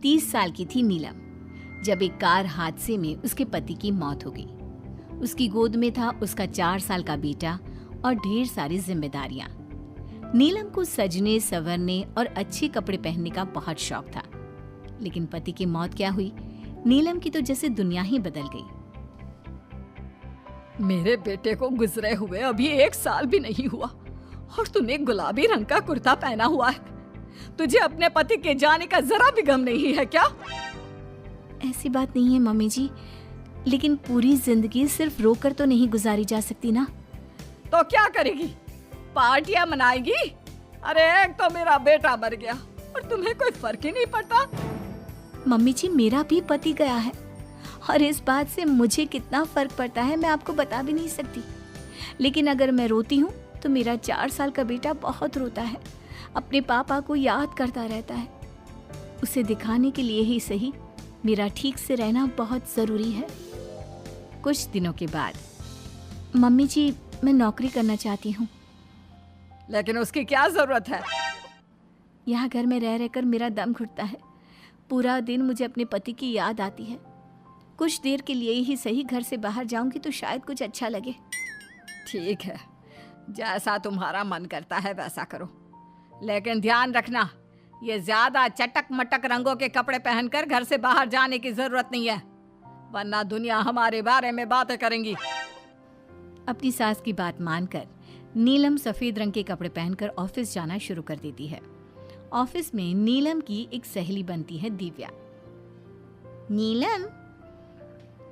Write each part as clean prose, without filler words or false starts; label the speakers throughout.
Speaker 1: 30 साल की थी नीलम जब एक कार हादसे में उसके पति की मौत हो गई। उसकी गोद में था उसका 4 साल का बेटा और ढेर सारी जिम्मेदारियां। नीलम को सजने संवरने और अच्छे कपड़े पहनने का बहुत शौक था, लेकिन पति की मौत क्या हुई, नीलम की तो जैसे दुनिया ही बदल गई।
Speaker 2: मेरे बेटे को गुजरे हुए अभी 1 साल भी नहीं हुआ और तूने गुलाबी रंग का कुर्ता पहना हुआ है। तुझे अपने पति के जाने का जरा भी गम नहीं है क्या?
Speaker 1: ऐसी बात नहीं है मम्मी जी, लेकिन पूरी जिंदगी सिर्फ रोकर तो नहीं गुजारी जा सकती ना।
Speaker 2: तो क्या करेगी? पार्टियां मनाएगी? अरे एक तो मेरा बेटा मर गया और तुम्हें कोई फर्क ही नहीं पड़ता।
Speaker 1: मम्मी जी, मेरा भी पति गया है और इस बात से मुझे कितना फर्क पड़ता है मैं आपको बता भी नहीं सकती। लेकिन अगर मैं रोती हूँ तो मेरा 4 साल का बेटा बहुत रोता है, अपने पापा को याद करता रहता है। उसे दिखाने के लिए ही सही मेरा ठीक से रहना बहुत जरूरी है। कुछ दिनों के बाद, मम्मी जी मैं नौकरी करना चाहती हूँ।
Speaker 2: लेकिन उसकी क्या जरूरत है?
Speaker 1: यहाँ घर में रह रहकर मेरा दम घुटता है। पूरा दिन मुझे अपने पति की याद आती है। कुछ देर के लिए ही सही घर से बाहर जाऊंगी तो शायद कुछ अच्छा लगे।
Speaker 2: ठीक है, जैसा तुम्हारा मन करता है वैसा करो, लेकिन ध्यान रखना ये ज्यादा चटक मटक रंगों के कपड़े पहनकर घर से बाहर जाने की जरूरत नहीं है, वरना दुनिया हमारे बारे में बातें करेंगी।
Speaker 1: अपनी सास की बात मानकर नीलम सफेद रंग के कपड़े पहनकर ऑफिस जाना शुरू कर देती है। ऑफिस में नीलम की एक सहेली बनती है दिव्या।
Speaker 3: नीलम,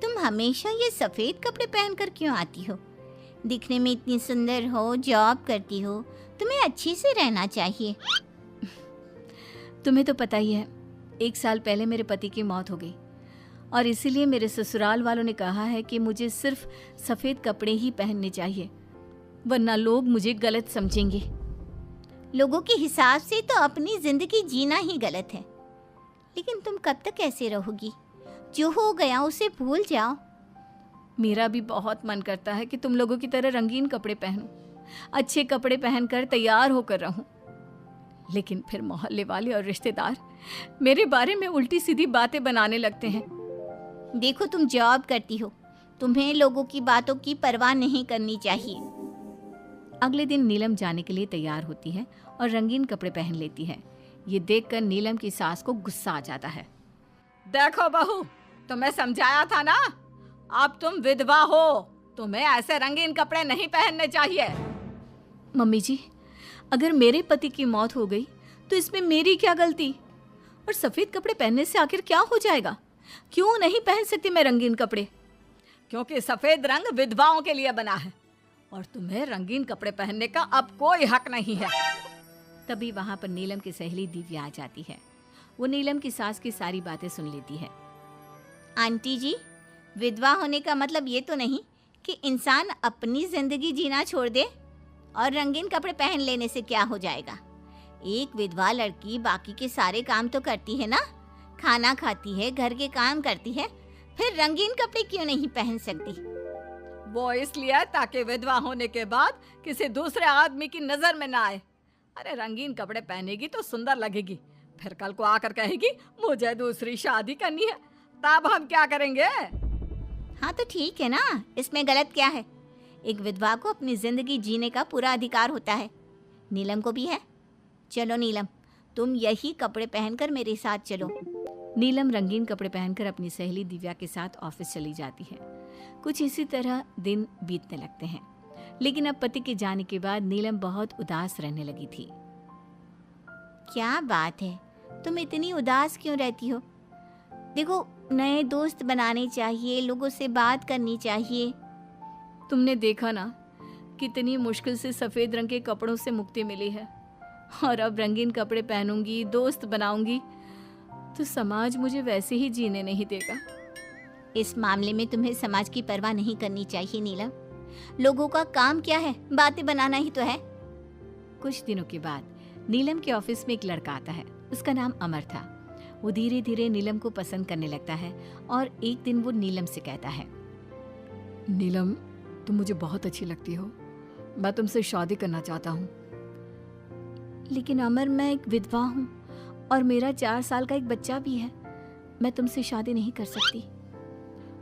Speaker 3: तुम हमेशा ये सफेद कपड़े पहनकर क्यों आती हो? दिखने में इतनी सुंदर हो, जॉब करती हो, तुम्हें अच्छे से रहना चाहिए।
Speaker 1: तुम्हें तो पता ही है, 1 साल पहले मेरे पति की मौत हो गई और इसीलिए मेरे ससुराल वालों ने कहा है कि मुझे सिर्फ सफेद कपड़े ही पहनने चाहिए, वरना लोग मुझे गलत समझेंगे।
Speaker 3: लोगों के हिसाब से तो अपनी जिंदगी जीना ही गलत है, लेकिन तुम कब तक ऐसे रहोगी? जो हो गया उसे भूल जाओ।
Speaker 1: मेरा भी बहुत मन करता है कि तुम लोगों की तरह रंगीन कपड़े पहनूं, अच्छे कपड़े पहनकर तैयार होकर रहूं, लेकिन फिर मोहल्ले वाले और रिश्तेदार मेरे बारे में उल्टी सीधी बातें बनाने लगते हैं।
Speaker 3: देखो, तुम जॉब करती हो, तुम्हें लोगों की बातों की परवाह नहीं करनी चाहिए।
Speaker 1: अगले दिन नीलम जाने के लिए तैयार होती है और रंगीन कपड़े पहन लेती है। ये देखकर नीलम की सास को गुस्सा आ जाता है।
Speaker 2: देखो बहू, तुम्हें समझाया था ना, अब तुम विधवा हो, तुम्हें ऐसे रंगीन कपड़े नहीं पहनने चाहिए।
Speaker 1: मम्मी जी, अगर मेरे पति की मौत हो गई तो इसमें मेरी क्या गलती? और सफेद कपड़े पहनने से आखिर क्या हो जाएगा? क्यों नहीं पहन सकती मैं रंगीन कपड़े?
Speaker 2: क्योंकि सफेद रंग विधवाओं के लिए बना है और तुम्हें रंगीन कपड़े पहनने का अब कोई हक नहीं है।
Speaker 1: तभी वहां पर नीलम की सहेली दिव्या आ जाती है। वो नीलम की सास की सारी बातें सुन लेती है।
Speaker 3: आंटी जी, विधवा होने का मतलब ये तो नहीं कि इंसान अपनी जिंदगी जीना छोड़ दे और रंगीन कपड़े पहन लेने से क्या हो जाएगा। एक विधवा लड़की बाकी के सारे काम तो करती है ना, खाना खाती है, घर के काम करती है, फिर रंगीन कपड़े क्यों नहीं पहन सकती?
Speaker 2: वो इसलिए ताकि विधवा होने के बाद किसी दूसरे आदमी की नजर में ना आए। अरे रंगीन कपड़े पहनेगी तो सुंदर लगेगी, फिर कल को आकर कहेगी मुझे दूसरी शादी करनी है, तब हम क्या करेंगे?
Speaker 3: हाँ तो ठीक है ना, इसमें गलत क्या है? एक विधवा को अपनी जिंदगी जीने का पूरा अधिकार होता है, नीलम को भी है। चलो नीलम, तुम यही कपड़े पहनकर मेरे साथ चलो।
Speaker 1: नीलम रंगीन कपड़े पहनकर अपनी सहेली दिव्या के साथ ऑफिस चली जाती है। कुछ इसी तरह दिन बीतने लगते हैं, लेकिन अब पति के जाने के बाद नीलम बहुत उदास रहने लगी थी।
Speaker 3: क्या बात है, तुम इतनी उदास क्यों रहती हो? देखो, नए दोस्त बनाने चाहिए, लोगों से बात करनी चाहिए।
Speaker 1: तुमने देखा ना, कितनी मुश्किल से सफेद रंग के कपड़ों से मुक्ति मिली है, और अब रंगीन कपड़े पहनूंगी, दोस्त बनाऊंगी तो समाज मुझे वैसे ही जीने नहीं देगा।
Speaker 3: इस मामले में तुम्हें समाज की परवाह नहीं करनी चाहिए नीलम। लोगों का काम क्या है? बातें बनाना ही तो है।
Speaker 1: कुछ दिनों के बाद नीलम के ऑफिस में एक लड़का आता है। उसका नाम अमर था। वो धीरे धीरे नीलम को पसंद करने लगता है और एक दिन वो नीलम से कहता है,
Speaker 2: नीलम, तुम मुझे बहुत अच्छी लगती हो, मैं तुमसे शादी करना चाहता हूँ।
Speaker 1: लेकिन अमर, मैं एक विधवा हूँ और मेरा 4 साल का एक बच्चा भी है। मैं तुमसे शादी नहीं कर सकती।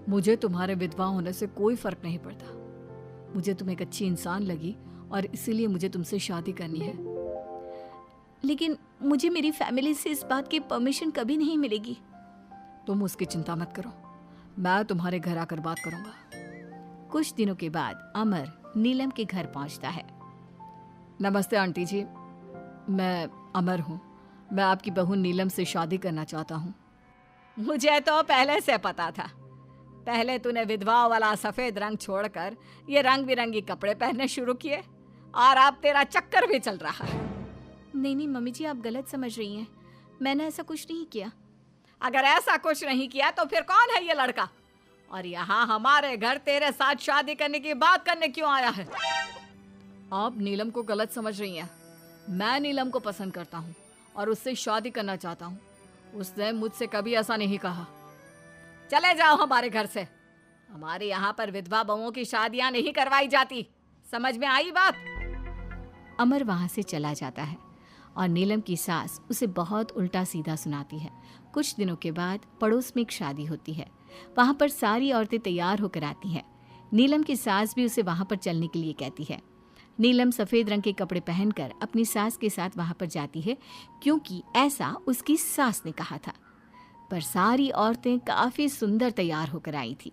Speaker 2: मुझे तुम्हारे विधवा होने से कोई फर्क नहीं पड़ता। मुझे तुम एक अच्छी इंसान लगी और इसीलिए मुझे तुमसे शादी करनी है।
Speaker 1: लेकिन मुझे मेरी फैमिली से इस बात की परमिशन कभी नहीं मिलेगी।
Speaker 2: तुम उसकी चिंता मत करो, मैं तुम्हारे घर आकर बात करूंगा।
Speaker 1: कुछ दिनों के बाद अमर नीलम के घर पहुंचता है।
Speaker 2: नमस्ते आंटी जी, मैं अमर हूँ। मैं आपकी बहू नीलम से शादी करना चाहता हूँ। मुझे तो पहले से पता था। पहले तूने विधवा वाला सफेद रंग छोड़कर ये रंग बिरंगी कपड़े पहनने शुरू किए और अब तेरा चक्कर भी चल रहा है।
Speaker 1: नहीं मम्मी जी, आप गलत समझ रही हैं। मैंने ऐसा कुछ नहीं किया।
Speaker 2: अगर ऐसा कुछ नहीं किया तो फिर कौन है ये लड़का, और यहाँ हमारे घर तेरे साथ शादी करने की बात करने क्यों आया है? आप नीलम को गलत समझ रही हैं। मैं नीलम को पसंद करता हूँ और उससे शादी करना चाहता हूँ। उसने मुझसे कभी ऐसा नहीं कहा। चले जाओ हमारे घर से। हमारे यहाँ पर विधवा बहुओं की शादियाँ नहीं करवाई जाती। समझ में आई बात?
Speaker 1: अमर वहाँ से चला जाता है और नीलम की सास उसे बहुत उल्टा सीधा सुनाती है। कुछ दिनों के बाद पड़ोस में एक शादी होती है। वहाँ पर सारी औरतें तैयार होकर आती हैं। नीलम की सास भी उसे वहाँ पर चलने के लिए कहती है। नीलम सफ़ेद रंग के कपड़े पहनकर अपनी सास के साथ वहाँ पर जाती है, क्योंकि ऐसा उसकी सास ने कहा था। पर सारी औरतें काफ़ी सुंदर तैयार होकर आई थी।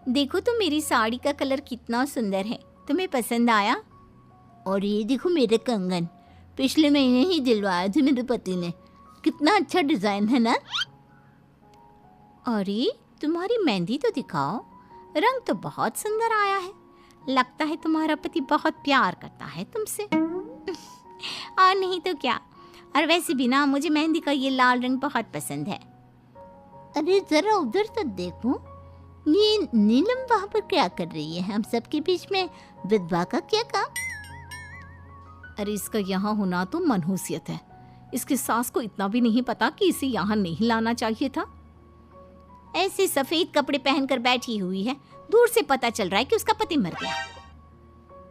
Speaker 3: देखो तो मेरी साड़ी का कलर कितना सुंदर है, तुम्हें पसंद आया? और ये देखो मेरे कंगन, पिछले महीने ही दिलवाए थे मेरे पति ने। कितना अच्छा डिजाइन है ना? अरे तुम्हारी मेहंदी तो दिखाओ, रंग तो बहुत सुंदर आया है। लगता है तुम्हारा पति बहुत प्यार करता है तुमसे। और नहीं तो क्या। और वैसे भी ना, मुझे मेहंदी का ये लाल रंग बहुत पसंद है। अरे जरा उधर तो देखो, ये नीलम वहाँ पर क्या कर रही है? हम सबके बीच में विधवा का क्या काम?
Speaker 1: अरे इसका यहाँ होना तो मनहूसियत है। इसकी सास को इतना भी नहीं पता कि इसे यहाँ नहीं लाना चाहिए था।
Speaker 3: ऐसे सफेद कपड़े पहनकर बैठी हुई है, दूर से पता चल रहा है कि उसका पति मर गया।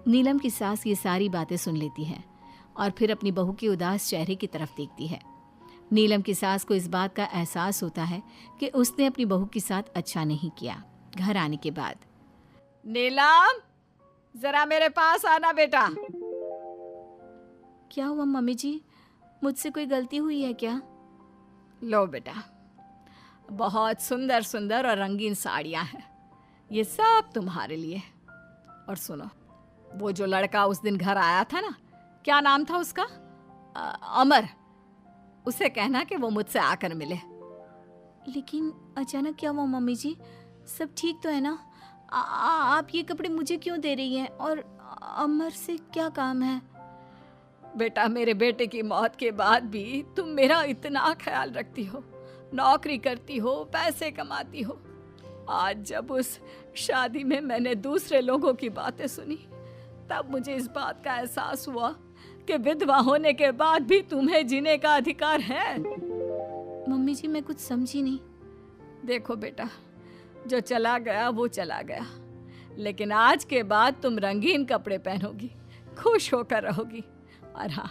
Speaker 1: नीलम की सास ये सारी बातें सुन लेती है और फिर अपनी बहू के उदास चेहरे की तरफ देखती है। नीलम की सास को इस बात का एहसास होता है कि उसने अपनी बहू के साथ अच्छा नहीं किया। घर आने के बाद,
Speaker 2: नीलम जरा मेरे पास आना बेटा।
Speaker 1: क्या हुआ मम्मी जी? मुझसे कोई गलती हुई है क्या?
Speaker 2: लो बेटा, बहुत सुंदर सुंदर और रंगीन साड़ियाँ हैं, ये सब तुम्हारे लिए। और सुनो, वो जो लड़का उस दिन घर आया था ना, क्या नाम था उसका? अमर। उसे कहना कि वो मुझसे आकर मिले।
Speaker 1: लेकिन अचानक क्या हुआ मम्मी जी? सब ठीक तो है ना? आप ये कपड़े मुझे क्यों दे रही हैं? और अमर से क्या काम है?
Speaker 2: बेटा, मेरे बेटे की मौत के बाद भी तुम मेरा इतना ख्याल रखती हो, नौकरी करती हो, पैसे कमाती हो। आज जब उस शादी में मैंने दूसरे लोगों की बातें सुनी, तब मुझे इस बात का एहसास हुआ कि विधवा होने के बाद भी तुम्हें जीने का अधिकार है।
Speaker 1: मम्मी जी, मैं कुछ समझी नहीं।
Speaker 2: देखो बेटा, जो चला गया वो चला गया, लेकिन आज के बाद तुम रंगीन कपड़े पहनोगी, खुश होकर रहोगी। और हाँ,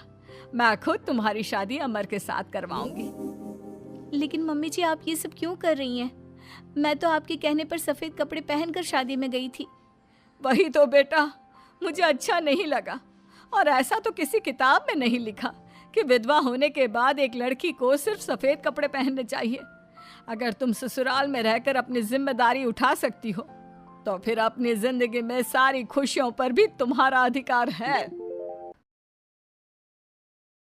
Speaker 2: मैं खुद तुम्हारी शादी अमर के साथ करवाऊंगी।
Speaker 1: लेकिन मम्मी जी, आप ये सब क्यों कर रही हैं? मैं तो आपके कहने पर सफ़ेद कपड़े पहनकर शादी में गई थी।
Speaker 2: वही तो बेटा, मुझे अच्छा नहीं लगा। और ऐसा तो किसी किताब में नहीं लिखा कि विधवा होने के बाद एक लड़की को सिर्फ सफ़ेद कपड़े पहनने चाहिए। अगर तुम ससुराल में रहकर अपनी जिम्मेदारी उठा सकती हो, तो फिर अपनी जिंदगी में सारी खुशियों पर भी तुम्हारा अधिकार है।